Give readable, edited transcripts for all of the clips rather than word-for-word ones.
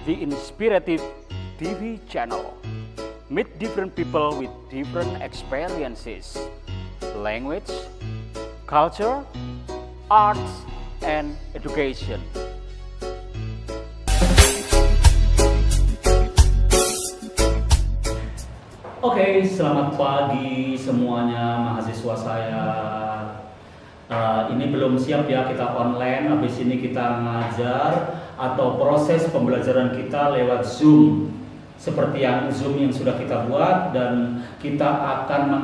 the Inspirative TV channel. Meet different people with different experiences, language, culture, arts, and education. Oke, selamat pagi semuanya mahasiswa saya. Ini belum siap ya, kita online, habis ini kita ngajar atau proses pembelajaran kita lewat Zoom. Seperti yang Zoom yang sudah kita buat, dan kita akan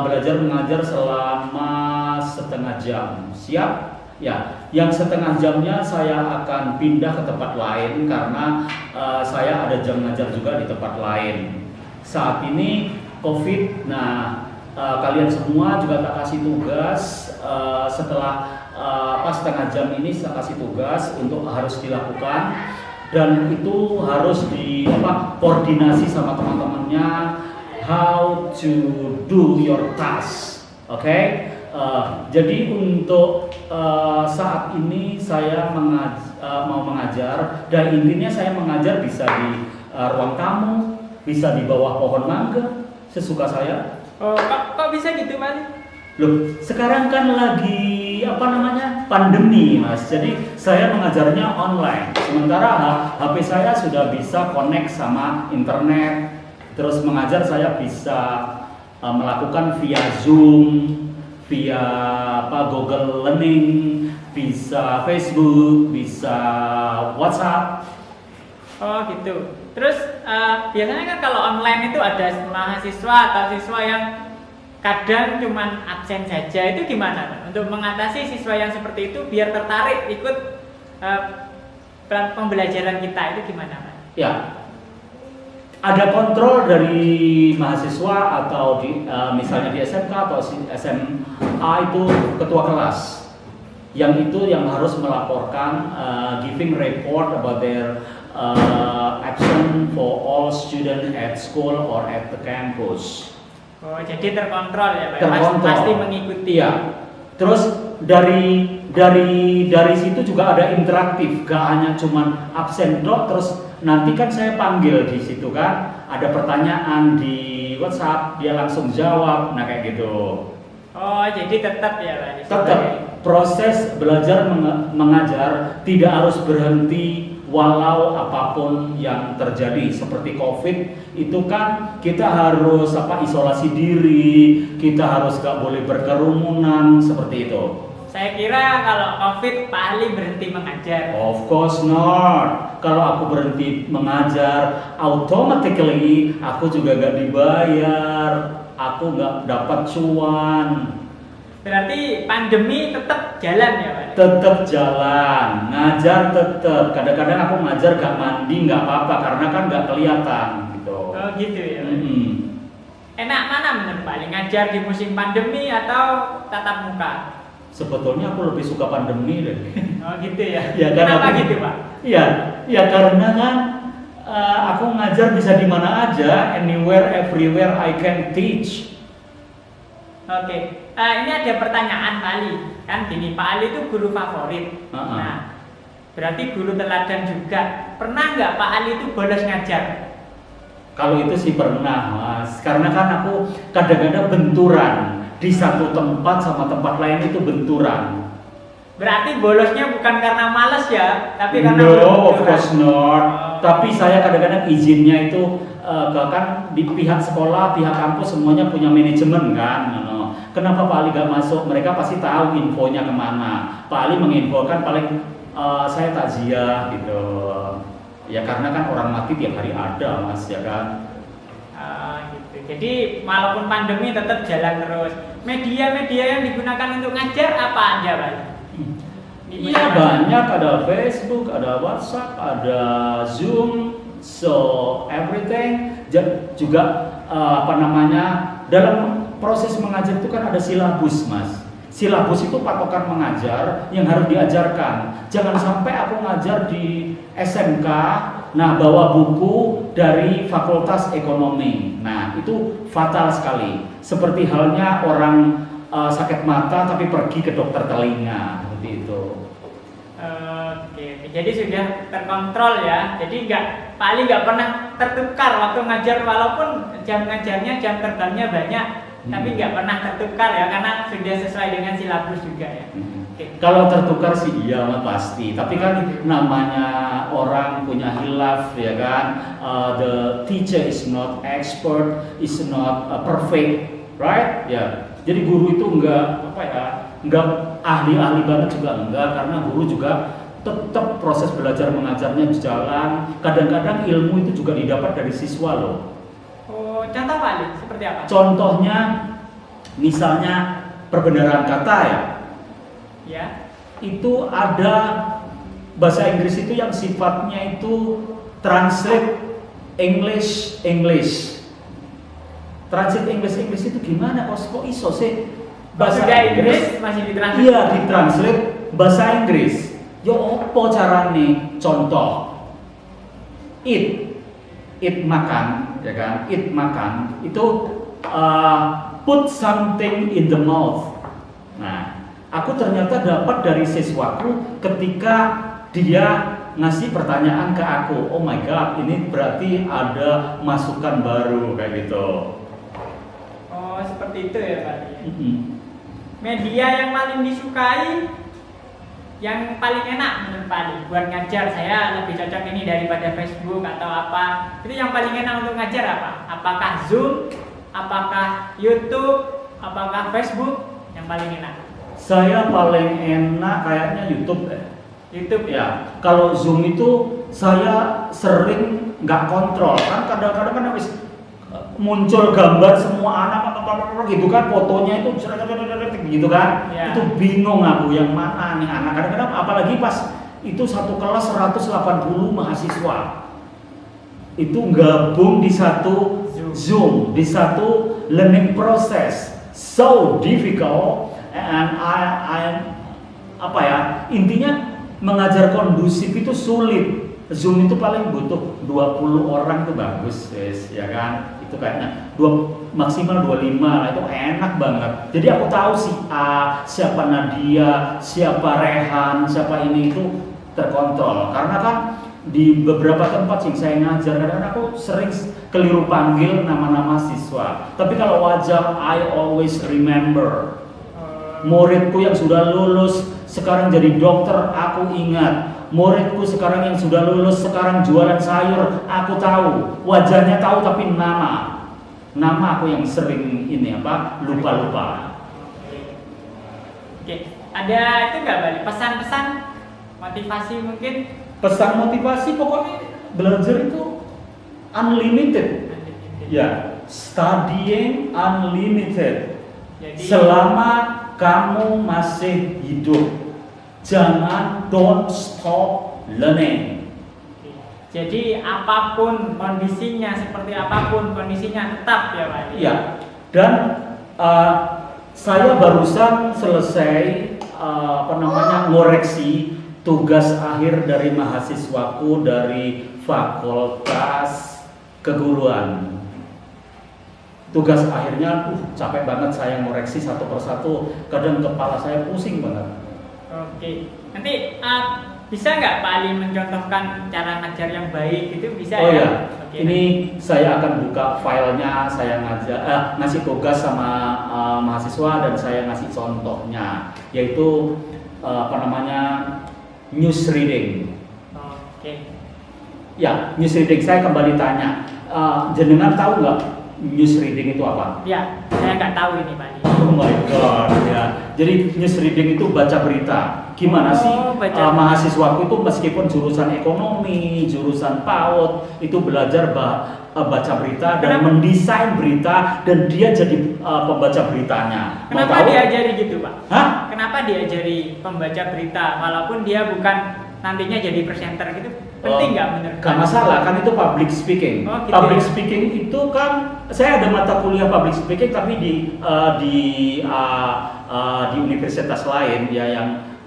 belajar mengajar selama setengah jam. Siap? Ya, yang setengah jamnya saya akan pindah ke tempat lain karena saya ada jam ngajar juga di tempat lain. Saat ini COVID, kalian semua juga tak kasih tugas setelah setengah jam ini saya kasih tugas untuk harus dilakukan, dan itu harus koordinasi sama teman-temannya how to do your task. Oke? Jadi untuk saat ini saya mau mengajar, dan intinya saya mengajar bisa di ruang tamu, bisa di bawah pohon mangga, sesuka saya. Oh, kok bisa gitu, Mas? Loh, sekarang kan lagi pandemi, Mas. Jadi saya mengajarnya online. Sementara HP saya sudah bisa connect sama internet. Terus mengajar saya bisa melakukan via Zoom, via Google Learning, bisa Facebook, bisa WhatsApp. Oh, gitu. Terus biasanya kan kalau online itu ada mahasiswa atau siswa yang kadang cuman absen saja, itu gimana untuk mengatasi siswa yang seperti itu biar tertarik ikut pembelajaran kita, itu gimana, Mas? Ya, ada kontrol dari mahasiswa atau misalnya di SMK atau SMA itu ketua kelas yang harus melaporkan giving report about their action for all students at school or at the campus. Oh, jadi terkontrol ya, Pak? Terkontrol. Pasti mengikuti. Ya. Terus dari situ juga ada interaktif, gak hanya cuman absen dok. Terus nanti kan saya panggil di situ kan, ada pertanyaan di WhatsApp, dia langsung jawab, kayak gitu. Oh, jadi tetap ya, Pak? Tetap proses belajar mengajar tidak harus berhenti walau apapun yang terjadi. Seperti COVID itu kan kita harus isolasi diri, kita harus gak boleh berkerumunan, seperti itu. Saya kira kalau COVID Pak Ali berhenti mengajar. Of course not. Kalau aku berhenti mengajar, automatically aku juga gak dibayar, aku gak dapat cuan. Berarti pandemi tetap jalan ya, Pak? Tetap jalan, ngajar tetap. Kadang-kadang aku ngajar gak mandi gak apa-apa karena kan gak kelihatan gitu. Oh gitu ya, Pak? Enak mana menurut Pak Ali, ngajar di musim pandemi atau tatap muka? Sebetulnya aku lebih suka pandemi deh. Oh gitu ya? Ya, kenapa gitu, Pak? Ya karena kan aku ngajar bisa di mana aja, anywhere, everywhere I can teach. Oke, ini ada pertanyaan Pak Ali. Kan gini, Pak Ali itu guru favorit. Nah, berarti guru teladan juga. Pernah nggak Pak Ali itu bolos ngajar? Kalau itu sih pernah, Mas. Karena kan aku kadang-kadang benturan di satu tempat sama tempat lain, itu benturan. Berarti bolosnya bukan karena males ya, tapi karena no, of course not. Tapi saya kadang-kadang izinnya itu kan di pihak sekolah, pihak kampus semuanya punya manajemen kan. Kenapa Pak Ali gak masuk? Mereka pasti tahu infonya kemana. Pak Ali menginfokan paling saya takziah gitu. Ya karena kan orang mati tiap hari ada, Mas, ya kan. Gitu. Jadi walaupun pandemi tetap jalan terus. Media-media yang digunakan untuk ngajar apa aja, Pak? Iya banyak, ada Facebook, ada WhatsApp, ada Zoom, so everything. Juga dalam proses mengajar itu kan ada silabus, Mas. Silabus itu patokan mengajar yang harus diajarkan. Jangan sampai aku ngajar di SMK, bawa buku dari Fakultas Ekonomi. Itu fatal sekali. Seperti halnya orang sakit mata tapi pergi ke dokter telinga, seperti itu. Oke. Jadi sudah terkontrol ya. Jadi paling nggak pernah tertukar waktu ngajar, walaupun jam ngajarnya, jam terbangnya banyak, tapi nggak pernah tertukar ya, karena sudah sesuai dengan silabus juga ya. Oke. Kalau tertukar sih iya pasti, tapi kan namanya orang punya hilaf ya kan. The teacher is not expert, is not perfect, right? Ya. Jadi guru itu enggak ahli-ahli banget juga enggak, karena guru juga tetap proses belajar mengajarnya jalan. Kadang-kadang ilmu itu juga didapat dari siswa loh. Oh, contoh Pak Ali, seperti apa? Contohnya misalnya perbenaran kata ya. Ya. Itu ada bahasa Inggris itu yang sifatnya itu translate English. Translate English itu gimana? Kok iso sih? Bahasa Inggris masih ditranslate? Iya, ditranslate bahasa Inggris. Yo opo carane? Contoh. Eat makan, ya kan? Eat makan itu put something in the mouth. Nah, aku ternyata dapat dari siswaku ketika dia ngasih pertanyaan ke aku. Oh my god, ini berarti ada masukan baru kayak gitu. Oh, seperti itu ya Pak. Media yang paling disukai, yang paling enak menurut Pak Ali buat ngajar, saya lebih cocok ini daripada Facebook atau apa. Itu yang paling enak untuk ngajar apa? Apakah Zoom? Apakah YouTube? Apakah Facebook? Yang paling enak? Saya paling enak kayaknya YouTube deh. YouTube Ya, kalau Zoom itu saya sering nggak kontrol, kan kadang-kadang kan habis muncul gambar semua anak gitu kan, fotonya itu gitu kan, ya. Itu bingung aku yang mana nih anak. Kadang-kadang apalagi pas itu satu kelas 180 mahasiswa itu gabung di satu Zoom, di satu learning process, so difficult, and intinya mengajar kondusif itu sulit. Zoom itu paling butuh 20 orang itu bagus, ya kan? Itu kayaknya maksimal 25 lah, itu enak banget. Jadi aku tahu si A, siapa Nadia, siapa Rehan, siapa ini itu terkontrol. Karena kan di beberapa tempat yang saya ngajar, kadang-kadang aku sering keliru panggil nama-nama siswa. Tapi kalau wajah, I always remember. Muridku yang sudah lulus sekarang jadi dokter, aku ingat. Muridku sekarang yang sudah lulus sekarang jualan sayur, aku tahu. Wajahnya tahu tapi nama aku yang sering lupa. Oke. Ada itu nggak Bali? Pesan-pesan motivasi mungkin? Pesan motivasi pokoknya belajar itu unlimited. Ya, studying unlimited. Jadi, selama kamu masih hidup, jangan don't stop learning. Jadi apapun kondisinya, seperti apapun kondisinya tetap ya Pak. Ya, dan saya barusan selesai ngoreksi tugas akhir dari mahasiswaku dari Fakultas Keguruan. Tugas akhirnya capek banget saya ngoreksi satu persatu, kadang kepala saya pusing banget. Oke, nanti bisa nggak Pak Ali mencontohkan cara ngajar yang baik itu bisa oh ya? Ya, Oke, ini saya akan buka filenya, saya ngasih tugas sama mahasiswa dan saya ngasih contohnya, yaitu news reading. Oke. Ya, news reading. Saya kembali tanya, jenengan tahu nggak news reading itu apa? Ya, saya nggak tahu ini Pak Ali. Oh my god, ya. Jadi news reading itu baca berita. Gimana sih mahasiswaku itu meskipun jurusan ekonomi, jurusan PAUD itu belajar baca berita dan mendesain berita dan dia jadi pembaca beritanya. Kenapa diajari gitu Pak? Hah? Kenapa diajari pembaca berita walaupun dia bukan nantinya jadi presenter gitu? Penting nggak menurut? Gak masalah, kan itu public speaking. Oh, gitu public ya? speaking itu kan saya ada mata kuliah public speaking tapi di universitas lain ya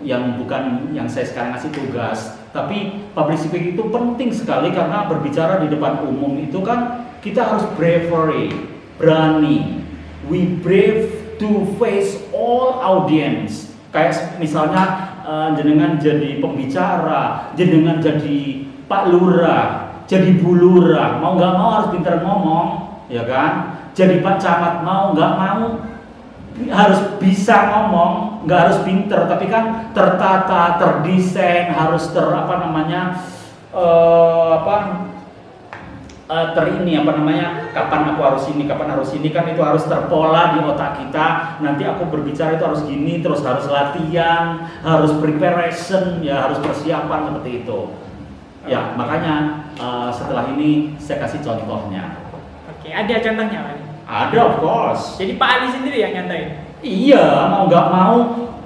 yang bukan yang saya sekarang ngasih tugas. Tapi public speaking itu penting sekali karena berbicara di depan umum itu kan kita harus bravery, berani. We brave to face all audience. Kayak misalnya jenengan jadi pembicara, jenengan jadi Pak Lurah, jadi Bu Lurah, mau nggak mau harus pintar ngomong, ya kan? Jadi Pak Camat mau nggak mau harus bisa ngomong, nggak harus pinter, tapi kan tertata, terdesain, harus kapan aku harus ini, kapan harus ini, kan itu harus terpola di otak kita. Nanti aku berbicara itu harus gini, terus harus latihan, harus preparation, ya harus persiapan seperti itu. Ya makanya setelah ini saya kasih contohnya. Oke, ada contohnya Pak? Ada, of course. Jadi Pak Ali sendiri yang nyontohin? Iya, mau nggak mau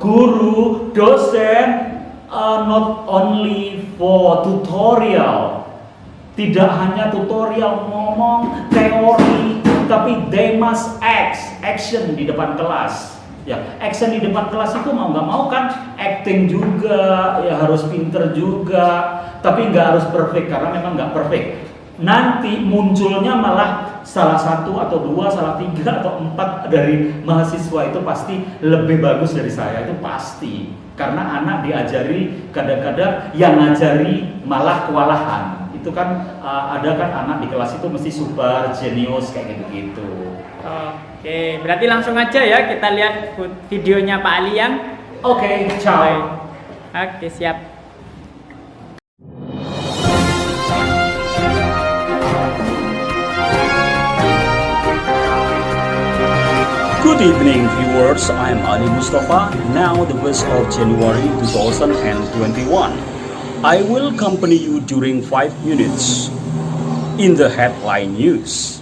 guru, dosen, not only for tutorial. Tidak hanya tutorial ngomong teori, tapi they must action di depan kelas. Ya, action di depan kelas itu mau nggak mau kan acting juga, ya harus pinter juga, tapi nggak harus perfect karena memang nggak perfect. Nanti munculnya malah salah satu atau dua, salah tiga atau empat dari mahasiswa itu pasti lebih bagus dari saya, itu pasti. Karena anak diajari, kadang-kadang yang ngajari malah kewalahan. Itu kan ada kan anak di kelas itu mesti super jenius kayak gitu-gitu. Oke, berarti langsung aja ya kita lihat videonya Pak Ali yang. Oke, ciao. Oke, siap. Good evening viewers, I'm Ali Mustafa. Now the 1st of January 2021. I will accompany you during 5 minutes. In the headline news,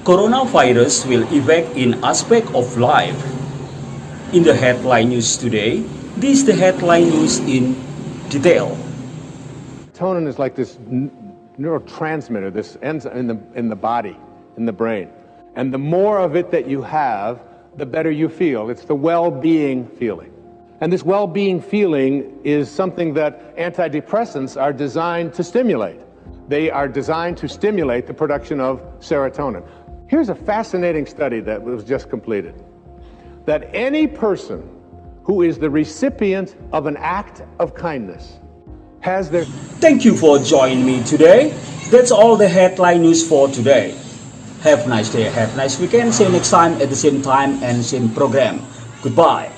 coronavirus will affect in aspect of life. In the headline news today, this is the headline news in detail. Serotonin is like this neurotransmitter. This ends in the body, in the brain. And the more of it that you have, the better you feel. It's the well-being feeling. And this well-being feeling is something that antidepressants are designed to stimulate. They are designed to stimulate the production of serotonin. Here's a fascinating study that was just completed. That any person who is the recipient of an act of kindness has their... Thank you for joining me today. That's all the headline news for today. Have a nice day, have a nice weekend. See you next time at the same time and same program. Goodbye.